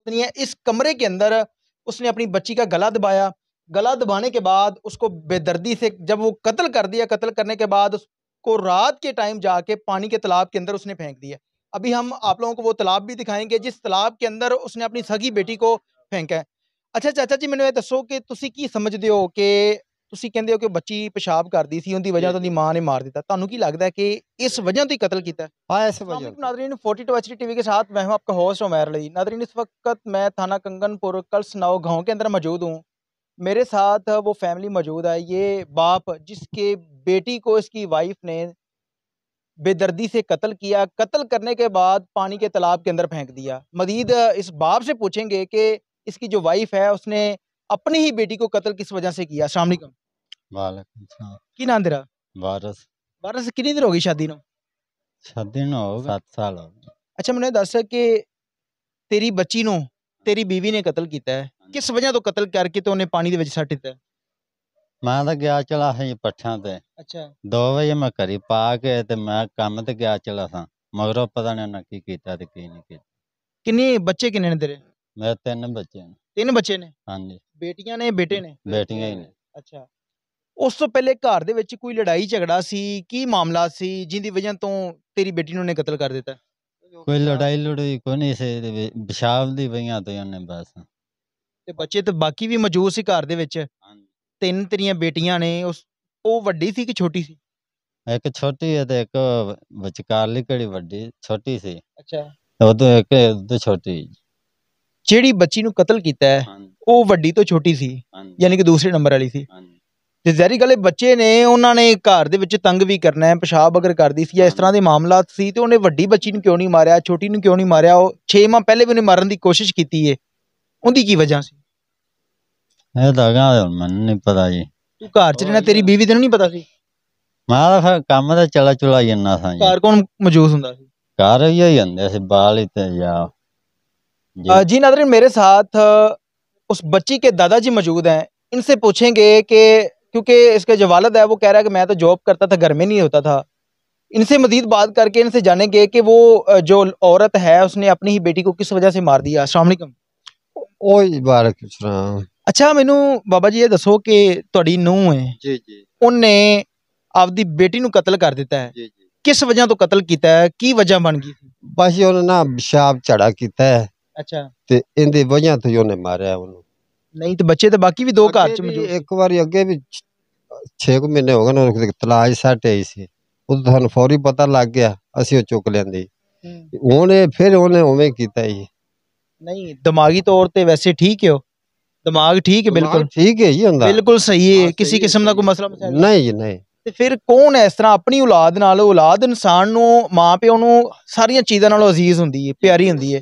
نہیں ہے. اس کمرے کے اندر اس نے اپنی بچی کا گلا دبایا. گلا دبانے کے بعد اس کو بے دردی سے جب وہ قتل کر دیا, قتل کرنے کے بعد اس کو رات کے ٹائم جا کے پانی کے تالاب کے اندر اس نے پھینک دیا. ابھی ہم آپ لوگوں کو وہ تالاب بھی دکھائیں گے جس تالاب کے اندر اس نے اپنی سگی بیٹی کو پھینکا ہے. اچھا چاچا جی, ਮੈਨੂੰ ਇਹ ਦੱਸੋ ਕਿ ਤੁਸੀਂ ਕੀ ਸਮਝਦੇ ਹੋ ਕਿ ਤੁਸੀਂ ਕਹਿੰਦੇ ਹੋ ਕਿ ਬੱਚੀ ਪਿਸ਼ਾਬ ਕਰਦੀ ਸੀ, ਉਹਦੀ ਵਜ੍ਹਾ ਤੋਂ ਉਹਦੀ ਮਾਂ ਨੇ ਮਾਰ ਦਿੱਤਾ. ਤੁਹਾਨੂੰ ਕੀ लगता है कि इस वजह से ही कत्ल किया है? हाँ ऐसे अस्सलाम वजह वालेकुम नाज़रीन, 42 HD टीवी के साथ मैं हूं आपका होस्ट उमैर अली. नाज़रीन, इस वक्त मैं थाना कंगनपुर कलसनाव गांव के अंदर मौजूद हूं. मेरे साथ वो फैमिली मौजूद है. ये बाप जिसके बेटी को इसकी वाइफ ने बेदर्दी से कत्ल किया, कत्ल करने के बाद पानी के तालाब के अंदर फेंक दिया. मजीद इस बाप से पूछेंगे कि इसकी जो वाइफ है उसने अपनी ही बेटी को कत्ल किस वजह से किया. अस्सलाम वालेकुम. वालेकुम सलाम। की नाम तेरा? वारस। 12 से कितनी देर हो गई शादी ਨੂੰ? शादी न हो 7 साल हो गए। ਅੱਛਾ, ਮੈਨੂੰ ਇਹ ਦੱਸ ਕਿ ਤੇਰੀ ਬੱਚੀ ਨੂੰ ਤੇਰੀ ਬੀਵੀ ਨੇ ਕਤਲ ਕੀਤਾ ਹੈ, ਕਿਸ ਵਜ੍ਹਾ ਤੋਂ ਕਤਲ ਕਰਕੇ ਤੇ ਉਹਨੇ ਪਾਣੀ ਦੇ ਵਿੱਚ ਸੱਟ ਦਿੱਤਾ ਹੈ? ਮੈਂ ਤਾਂ ਗਿਆ ਚਲਾ ਸੀ ਪੱਠਿਆਂ ਤੇ। ਅੱਛਾ 2 ਵਜੇ ਮੈਂ ਘਰੀ ਪਾ ਕੇ ਤੇ ਮੈਂ ਕੰਮ ਤੇ ਗਿਆ ਚਲਾ ਸਾਂ, ਮਗਰੋਂ ਪਤਾ ਨਹੀਂ ਉਹਨਾਂ ਕੀ ਕੀਤਾ ਤੇ ਕੀ ਨਹੀਂ ਕੀਤਾ। ਕਿੰਨੇ ਬੱਚੇ ਕਿੰਨੇ ਨੇ ਤੇਰੇ? ਮੇਰੇ 3 ਬੱਚੇ ਨੇ। 3 ਬੱਚੇ ਨੇ? ਹਾਂਜੀ ਬੇਟੀਆਂ ਨੇ ਬੇਟੇ ਨੇ? ਬੇਟੀਆਂ ਹੀ ਨੇ। ਅੱਛਾ, ਉਸ ਤੋਂ ਪਹਿਲੇ ਘਰ ਦੇ ਵਿੱਚ ਕੋਈ ਲੜਾਈ ਝਗੜਾ ਸੀ, ਕੀ ਮਾਮਲਾ ਸੀ ਜਿੰਦੀ ਵਜ੍ਹਾ ਤੋਂ ਤੇਰੀ ਬੇਟੀ ਨੂੰ ਉਹਨੇ ਕਤਲ ਕਰ ਦਿੱਤਾ? ਕੋਈ ਲੜਾਈ ਲੜੂਈ ਕੋਈ ਨਹੀਂ ਸੀ, ਪਿਸ਼ਾਬ ਦੀ ਵਜ੍ਹਾ ਤੋਂ ਹੀ ਉਹਨੇ ਬਸ। ਤੇ ਬੱਚੇ ਤੇ ਬਾਕੀ ਵੀ ਮੌਜੂਦ ਸੀ ਘਰ ਦੇ ਵਿੱਚ? ਹਾਂਜੀ 3 ਤੇਰੀਆਂ ਬੇਟੀਆਂ ਨੇ, ਉਹ ਵੱਡੀ ਸੀ ਕਿ ਛੋਟੀ ਸੀ? ਇੱਕ ਛੋਟੀ ਹੈ ਤੇ ਇੱਕ ਵਿਚਕਾਰਲੀ ਕਿਹੜੀ ਵੱਡੀ ਛੋਟੀ ਸੀ। ਅੱਛਾ, ਉਹ ਤੋਂ ਇੱਕ ਉਹ ਛੋਟੀ। ਜਿਹੜੀ ਬੱਚੀ ਨੂੰ ਕਤਲ ਕੀਤਾ ਹੈ ਹਾਂਜੀ ਉਹ ਵੱਡੀ ਤੋਂ ਛੋਟੀ ਸੀ, ਹਾਂਜੀ ਯਾਨੀ ਕਿ ਦੂਸਰੇ ਨੰਬਰ ਵਾਲੀ ਸੀ. ਹਾਂਜੀ ਤੇ ਜ਼ਹਿਰੀ ਗੱਲ, ਬੱਚੇ ਨੇ ਉਹਨਾਂ ਨੇ ਘਰ ਦੇ ਵਿੱਚ ਤੰਗ ਵੀ ਕਰਨਾ ਹੈ, ਪਿਸ਼ਾਬ ਅਗਰ ਕਰਦੀ ਸੀ ਜਾਂ ਇਸ ਤਰ੍ਹਾਂ ਦੇ ਮਾਮਲਾਤ ਸੀ ਤੇ ਉਹਨੇ ਵੱਡੀ ਬੱਚੀ ਨੂੰ ਕਿਉਂ ਨਹੀਂ ਮਾਰਿਆ, ਛੋਟੀ ਨੂੰ ਕਿਉਂ ਨਹੀਂ ਮਾਰਿਆ? ਉਹ 6 ਮਾਹ ਪਹਿਲੇ ਵੀ ਉਹਨੇ ਮਾਰਨ ਦੀ ਕੋਸ਼ਿਸ਼ ਕੀਤੀ ਹੈ, ਉਹਦੀ ਕੀ ਵਜ੍ਹਾ ਸੀ? ਇਹ ਤਾਂ ਗਾ ਮੈਨੂੰ ਨਹੀਂ ਪਤਾ ਜੀ। ਤੂੰ ਘਰ ਚ ਰਹਿਣਾ, ਤੇਰੀ ਬੀਵੀ ਤੈਨੂੰ ਨਹੀਂ ਪਤਾ ਸੀ? ਮੈਂ ਤਾਂ ਫਿਰ ਕੰਮ ਤੇ ਚਲਾ ਜਾਂਦਾ ਸਾਂ ਜੀ। ਘਰ ਕੌਣ ਮੌਜੂਦ ਹੁੰਦਾ ਸੀ? ਘਰ ਹੀ ਹੁੰਦੇ ਸੀ ਬਾਲ ਹੀ ਤੇ ਜਾਂ जी नाज़रीन, मेरे साथ उस बच्ची के दादाजी मौजूद हैं. इनसे पूछेंगे कि क्योंकि इसके जो वालिद है वो कह रहा है कि मैं तो जॉब करता था, घर में नहीं होता था. इनसे मजीद बात करके इनसे जानेंगे कि वो जो औरत है उसने अपनी ही बेटी को किस वजह से मार दिया. अस्सलाम वालेकुम. ਉਹੀ ਬਾਰੇ ਪੁੱਛਣਾ। अच्छा, मैनू बाबा जी ये दसो कि तुहाडी नूंह है, ਜੀ ਜੀ उन्ने आपदी बेटी नूं कत्ल कर दिता है, ਜੀ ਜੀ किस वजह तो कत्ल कीता है, की वजह बन गई? ਬਸ ਉਹਨੇ ਨਾ ਪਿਸ਼ਾਬ ਝੜਾ ਕੀਤਾ ਹੈ अच्छा, ਤੇ ਇਹਦੀ ਵਜ੍ਹਾ ਤੋਂ ਹੀ ਉਹਨੇ ਮਾਰਿਆ ਉਹਨੂੰ। नहीं तो बच्चे तो बाकी भी 2 घर च ਅੱਗੇ ਵੀ मौजूद? ਇੱਕ ਵਾਰੀ ਅੱਗੇ ਵੀ 6 ਮਹੀਨੇ ਹੋ ਗਏ ਨੇ ਉਹਨੂੰ ਤਲਾਕ ਸੱਟ ਆਈ ਸੀ, ਉਹ ਤੁਹਾਨੂੰ ਫੌਰੀ ਪਤਾ ਲੱਗ ਗਿਆ, ਅਸੀਂ ਉਹ ਚੁੱਕ ਲੈਂਦੇ। ਹੁਣ ਇਹ ਫਿਰ ਉਹਨੇ ਉਵੇਂ ਕੀਤਾ ਜੀ। नहीं, दिमागी तौर पे वैसे ठीक है हो? दिमाग ठीक है? बिल्कुल ਠੀਕ ਹੈ ਜੀ ਹੁੰਦਾ। बिल्कुल सही है, हाँ, किसी सही है, किस्म का सही कोई है। मसला मसाइल नहीं? ਨਹੀਂ ਜੀ ਨਹੀਂ। ਤੇ ਫਿਰ ਕੌਣ ਹੈ ਇਸ ਤਰ੍ਹਾਂ ਆਪਣੀ ਔਲਾਦ ਨਾਲ? ਔਲਾਦ ਇਨਸਾਨ ਨੂੰ, ਮਾਂ ਪਿਓ ਨੂੰ ਸਾਰੀਆਂ ਚੀਜ਼ਾਂ ਨਾਲੋਂ ਅਜ਼ੀਜ਼ ਹੁੰਦੀ ਹੈ, ਪਿਆਰੀ ਹੁੰਦੀ ਹੈ,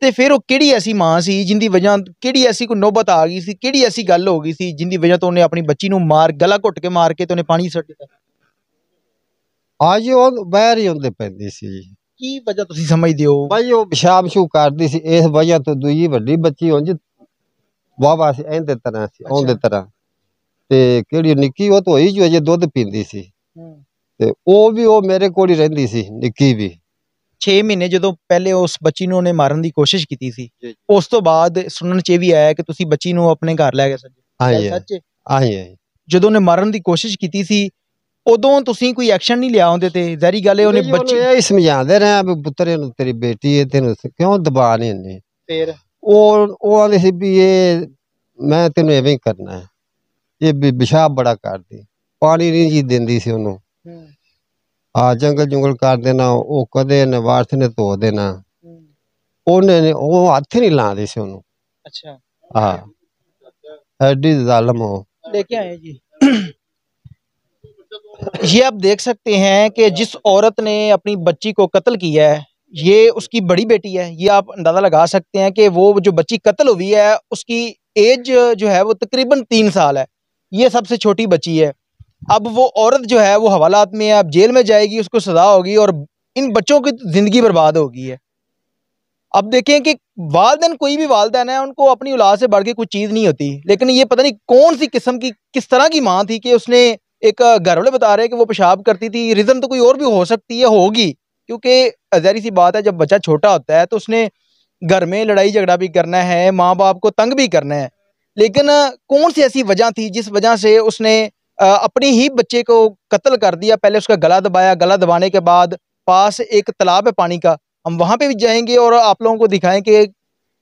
ਤੇ ਫਿਰ ਉਹ ਕਿਹੜੀ ਐਸੀ ਮਾਂ ਸੀ ਜਿੰਦੀ ਵਜ੍ਹਾ, ਕਿਹੜੀ ਐਸੀ ਕੋਈ ਨੌਬਤ ਆ ਗਈ ਸੀ, ਕਿਹੜੀ ਐਸੀ ਗੱਲ ਹੋ ਗਈ ਸੀ ਜਿੰਦੀ ਵਜ੍ਹਾ ਤੋਂ ਉਹਨੇ ਆਪਣੀ ਬੱਚੀ ਨੂੰ ਗਲਾ ਘੁੱਟ ਕੇ ਮਾਰ ਕੇ ਤੇ ਉਹਨੇ ਪਾਣੀ ਸੁੱਟ ਦਿੱਤਾ? ਅੱਜ ਉਹ ਬਾਹਰ ਹੀ ਹੁੰਦੇ ਪੈਂਦੀ ਸੀ ਜੀ। ਕੀ ਵਜ੍ਹਾ ਤੁਸੀਂ ਸਮਝਦੇ ਹੋ? ਭਾਈ ਉਹ ਪਿਸ਼ਾਬ ਸ਼ੂ ਕਰਦੀ ਸੀ, ਇਸ ਵਜ੍ਹਾ ਤੋਂ ਦੂਜੀ ਵੱਡੀ ਬੱਚੀ ਉਂਝ ਵਾਵਾ ਸੀ ਇਹਦੇ ਤਰ੍ਹਾਂ ਸੀ, ਉਹਦੇ ਤਰ੍ਹਾਂ। ਤੇ ਕਿਹੜੀ ਨਿੱਕੀ ਉਹ ਤਾਂ ਹੋਈ ਜੋ ਅਜੇ ਦੁੱਧ ਪੀਂਦੀ ਸੀ, ਤੇ ਉਹ ਮੇਰੇ ਕੋਲ ਹੀ ਰਹਿੰਦੀ ਸੀ, ਨਿੱਕੀ ਵੀ। 6 ਮਹੀਨੇ ਜਦੋਂ ਪਹਿਲੇ ਉਸ ਬੱਚੀ ਨੂੰ ਉਹਨੇ ਮਾਰਨ ਦੀ ਕੋਸ਼ਿਸ਼ ਕੀਤੀ ਸੀ, ਜੀ। ਉਸ ਤੋਂ ਬਾਅਦ ਸੁਣਨ ਚ ਇਹ ਵੀ ਆਇਆ ਕਿ ਤੁਸੀਂ ਬੱਚੀ ਨੂੰ ਆਪਣੇ ਘਰ ਲੈ ਗਏ ਸੱਜੇ? ਹਾਂਜੀ ਸੱਚ? ਹਾਂਜੀ ਜਦੋਂ ਉਹਨੇ ਮਾਰਨ ਦੀ ਕੋਸ਼ਿਸ਼ ਕੀਤੀ ਸੀ ਉਦੋਂ ਤੁਸੀਂ ਕੋਈ ਐਕਸ਼ਨ ਨਹੀਂ ਲਿਆ ਉਹਦੇ ਤੇ? ਜ਼ਹਿਰੀ ਗੱਲ ਹੈ, ਉਹਨੇ ਬੱਚੀ ਇਹ ਸਮਝਾਉਂਦੇ ਰਹੇ ਵੀ ਪੁੱਤਰ ਇਹਨੂੰ ਤੇਰੀ ਬੇਟੀ ਹੈ, ਤੈਨੂੰ ਕਿਉਂ ਦਬਾ ਨਹੀਂ ਹੁੰਦੀ? ਫਿਰ ਉਹ ਆਂਦੇ ਸੀ ਵੀ ਇਹ ਮੈਂ ਤੈਨੂੰ ਐਵੇਂ ਹੀ ਕਰਨਾ ਹੈ। ਇਹ ਵੀ ਪਿਸ਼ਾਬ ਬੜਾ ਕਰਦੀ, ਪਾਣੀ ਨਹੀਂ ਜੀ ਦਿੰਦੀ ਸੀ ਉਹਨੂੰ। ਆ ਜੰਗਲ ਜੁੰਗਲ ਕਰ ਦੇਣਾ, ਉਹ ਕਦੇ ਨੇ ਵਾਰਸ ਨੇ ਧੋ ਦੇਣਾ, ਉਹਨੇ ਉਹ ਹੱਥ ਨਹੀਂ ਲਾਉਂਦੀ ਸੀ ਉਹਨੂੰ। अच्छा, हाँ एडी जालिम हो। लेके आए जी। ये आप देख सकते हैं कि जिस औरत ने अपनी बच्ची को कत्ल किया है ये उसकी बड़ी बेटी है. ये आप अंदाजा लगा सकते हैं कि वो जो बच्ची कत्ल हुई है उसकी एज जो है वो तकरीबन 3 साल है. ये सबसे छोटी बच्ची है. अब वो औरत जो है वो हवालात में है, अब जेल में जाएगी, उसको सजा होगी और इन बच्चों की जिंदगी बर्बाद होगी है. अब देखें कि वालदैन, कोई भी वालदैन है, उनको अपनी औलाद से बढ़ के कोई चीज़ नहीं होती, लेकिन ये पता नहीं कौन सी किस्म की, किस तरह की माँ थी कि उसने, एक घर वाले बता रहे हैं कि वो पेशाब करती थी. रीज़न तो कोई और भी हो सकती है, होगी, क्योंकि ज़ाहिर सी बात है जब बच्चा छोटा होता है तो उसने گھر میں لڑائی جھگڑا بھی کرنا ہے، ماں باپ کو تنگ بھی کرنا ہے، لیکن کون سی ایسی وجہ تھی جس وجہ سے اس نے اپنی ہی بچے کو قتل کر دیا؟ پہلے اس کا گلا دبایا، گلا دبانے کے بعد پاس ایک تالاب ہے پانی کا، ہم وہاں پہ بھی جائیں گے اور آپ لوگوں کو دکھائیں کہ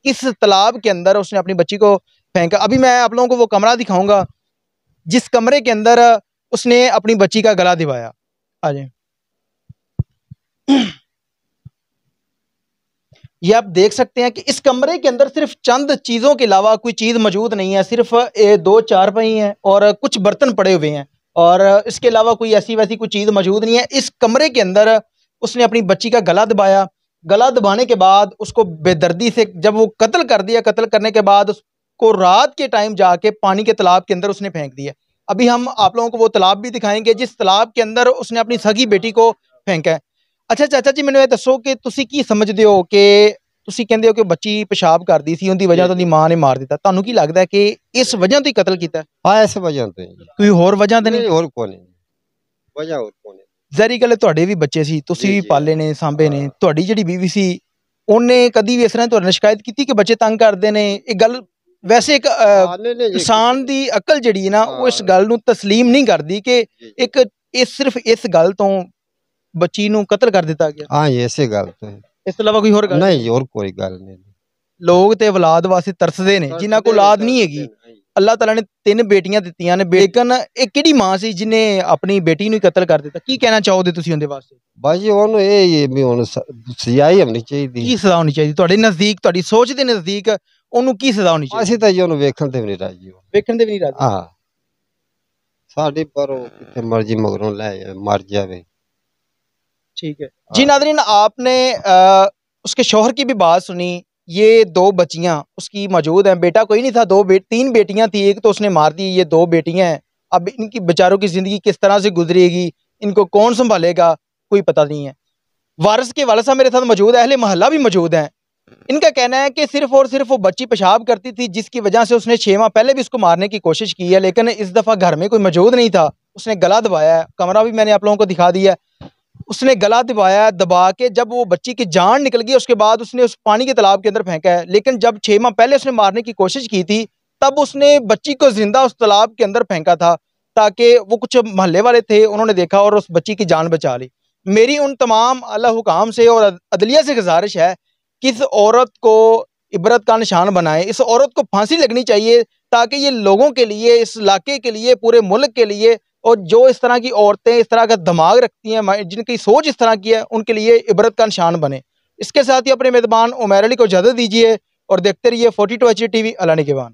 کس تالاب کے اندر اس نے اپنی بچی کو پھینکا۔ ابھی میں آپ لوگوں کو وہ کمرہ دکھاؤں گا جس کمرے کے اندر اس نے اپنی بچی کا گلا دبایا۔ آ جائیں، یہ آپ دیکھ سکتے ہیں کہ اس کمرے کے اندر صرف چند چیزوں کے علاوہ کوئی چیز موجود نہیں ہے، صرف 2 چارپائی ہیں اور کچھ برتن پڑے ہوئے ہیں، اور اس کے علاوہ کوئی ایسی ویسی کوئی چیز موجود نہیں ہے۔ اس کمرے کے اندر اس نے اپنی بچی کا گلا دبایا، گلا دبانے کے بعد اس کو بے دردی سے جب وہ قتل کر دیا، قتل کرنے کے بعد اس کو رات کے ٹائم جا کے پانی کے تالاب کے اندر اس نے پھینک دیا۔ ابھی ہم آپ لوگوں کو وہ تالاب بھی دکھائیں گے جس تالاب کے اندر اس نے اپنی سگی بیٹی کو پھینکا ہے۔ اچھا چاچا جی، مینوں یہ دسو کہ تسی کی سمجھدے ہو کہ تسی کہندے ہو کہ بچی پیشاب کرਦੀ ਸੀ ਉਹਦੀ وجہ ਤੋਂ ਦੀ ਮਾਂ ਨੇ ਮਾਰ ਦਿੱਤਾ، ਤੁਹਾਨੂੰ ਕੀ ਲੱਗਦਾ ਹੈ کہ ਇਸ وجہ ਤੋਂ ਹੀ قتل ਕੀਤਾ ہے؟ ਹਾਂ ਇਸ ਵਜ੍ਹਾ ਤੋਂ ਹੀ। ਕੋਈ ਹੋਰ ਵਜ੍ਹਾ ਤਾਂ ਨਹੀਂ? ਨਹੀਂ ਹੋਰ ਕੋਈ ਨਹੀਂ ਵਜ੍ਹਾ ਹੋਰ ਕੋਈ ਨਹੀਂ। ਜ਼ਾਹਰੀ ਗੱਲ ਹੈ ਤੁਹਾਡੇ ਵੀ ਬੱਚੇ ਸੀ, ਤੁਸੀਂ ਵੀ ਪਾਲੇ ਨੇ, ਸਾਂਭੇ ਨੇ। ਤੁਹਾਡੀ ਜਿਹੜੀ ਬੀਵੀ ਸੀ ਉਹਨੇ ਕਦੀ ਵੀ ਇਸ ਤਰ੍ਹਾਂ ਤੁਹਾਡੇ ਨਾਲ ਸ਼ਿਕਾਇਤ ਕੀਤੀ ਕਿ ਬੱਚੇ ਤੰਗ ਕਰਦੇ ਨੇ? ਇਹ ਗੱਲ ਵੈਸੇ ਇੱਕ ਇਨਸਾਨ ਦੀ ਅਕਲ ਜਿਹੜੀ ਹੈ ਨਾ ਉਹ ਇਸ ਗੱਲ ਨੂੰ ਤਸਲੀਮ ਨਹੀਂ ਕਰਦੀ ਕਿ ਇੱਕ ਸਿਰਫ ਇਸ ਗੱਲ ਤੋਂ ਬੱਚੀ ਨੂੰ ਕਤਲ ਕਰ ਦਿੱਤਾ ਗਿਆ। ਹਾਂ ਇਸੇ ਗੱਲ ਤੋਂ। ਇਸ ਤੋਂ ਇਲਾਵਾ ਕੋਈ ਹੋਰ ਗੱਲ ਨਹੀਂ ਹੋਰ ਕੋਈ ਗੱਲ ਨਹੀਂ। ਲੋਕ ਤੇ ਔਲਾਦ ਵਾਸਤੇ ਤਰਸਦੇ ਨੇ ਜਿਨ੍ਹਾਂ ਕੋਲ ਔਲਾਦ ਨਹੀਂ ਹੈਗੀ। ਅੱਲਾਹ ਤਾਲਾ ਨੇ 3 ਬੇਟੀਆਂ ਦਿੱਤੀਆਂ ਨੇ, ਲੇਕਿਨ ਇਹ ਕਿਹੜੀ ਮਾਂ ਸੀ ਜਿਹਨੇ ਆਪਣੀ ਬੇਟੀ ਨੂੰ ਹੀ ਕਤਲ ਕਰ ਦਿੱਤਾ? ਕੀ ਕਹਿਣਾ ਚਾਹੋਗੇ ਤੁਸੀਂ ਉਹਦੇ ਵਾਸਤੇ? ਬਾਜੀ ਉਹਨੂੰ ਇਹ ਵੀ ਹੁਣ ਸਜ਼ਾ ਹੀ ਹੋਣੀ ਚਾਹੀਦੀ। ਕੀ ਸਜ਼ਾ ਹੋਣੀ ਚਾਹੀਦੀ ਤੁਹਾਡੇ ਨਜ਼ਦੀਕ, ਤੁਹਾਡੀ ਸੋਚ ਦੇ ਨਜ਼ਦੀਕ ਉਹਨੂੰ ਕੀ ਸਜ਼ਾ ਹੋਣੀ ਚਾਹੀਦੀ? ਅਸੀਂ ਤਾਂ ਜੀ ਉਹਨੂੰ ਵੇਖਣ ਤੇ ਵੀ ਨਹੀਂ ਰਾਜੀ। ਵੇਖਣ ਦੇ ਵੀ ਨਹੀਂ ਰਾਜੀ? ਹਾਂ ਸਾਡੀ ਪਰ ਉਹ ਕਿਤੇ ਮਰਜ਼ੀ ਮਗਰੋਂ ਲੈ ਜਾਵੇ, ਮਰ ਜਾਵੇ। ٹھیک ہے جی ناظرین، آپ نے اس کے شوہر کی بھی بات سنی۔ یہ 2 بچیاں اس کی موجود ہیں، بیٹا کوئی نہیں تھا، 3 بیٹیاں تھیں، ایک تو اس نے مار دی، یہ 2 بیٹیاں ہیں۔ اب ان کی بیچاروں کی زندگی کس طرح سے گزرے گی، ان کو کون سنبھالے گا، کوئی پتہ نہیں ہے۔ وارث کے والد صاحب میرے ساتھ موجود ہیں، اہل محلہ بھی موجود ہیں۔ ان کا کہنا ہے کہ صرف اور صرف وہ بچی پیشاب کرتی تھی جس کی وجہ سے اس نے 6 ماہ پہلے بھی اس کو مارنے کی کوشش کی ہے، لیکن اس دفعہ گھر میں کوئی موجود نہیں تھا، اس نے گلا دبایا ہے۔ کمرہ بھی میں نے آپ لوگوں کو دکھا دیا ہے۔ اس نے گلا دبایا، دبا کے جب وہ بچی کی جان نکل گئی اس کے بعد اس نے اس پانی کے تالاب کے اندر پھینکا ہے، لیکن جب 6 ماہ پہلے اس نے مارنے کی کوشش کی تھی تب اس نے بچی کو زندہ اس تالاب کے اندر پھینکا تھا، تاکہ وہ کچھ محلے والے تھے انہوں نے دیکھا اور اس بچی کی جان بچا لی۔ میری ان تمام اللہ حکام سے اور عدلیہ سے گزارش ہے کہ اس عورت کو عبرت کا نشان بنائیں، اس عورت کو پھانسی لگنی چاہیے تاکہ یہ لوگوں کے لیے، اس علاقے کے لیے، پورے ملک کے لیے، اور جو اس طرح کی عورتیں اس طرح کا دماغ رکھتی ہیں، جن کی سوچ اس طرح کی ہے، ان کے لیے عبرت کا نشان بنے۔ اس کے ساتھ ہی اپنے میزبان عمیر علی کو اجازت دیجیے اور دیکھتے رہیے 42 HD TV۔ اللہ نگہبان۔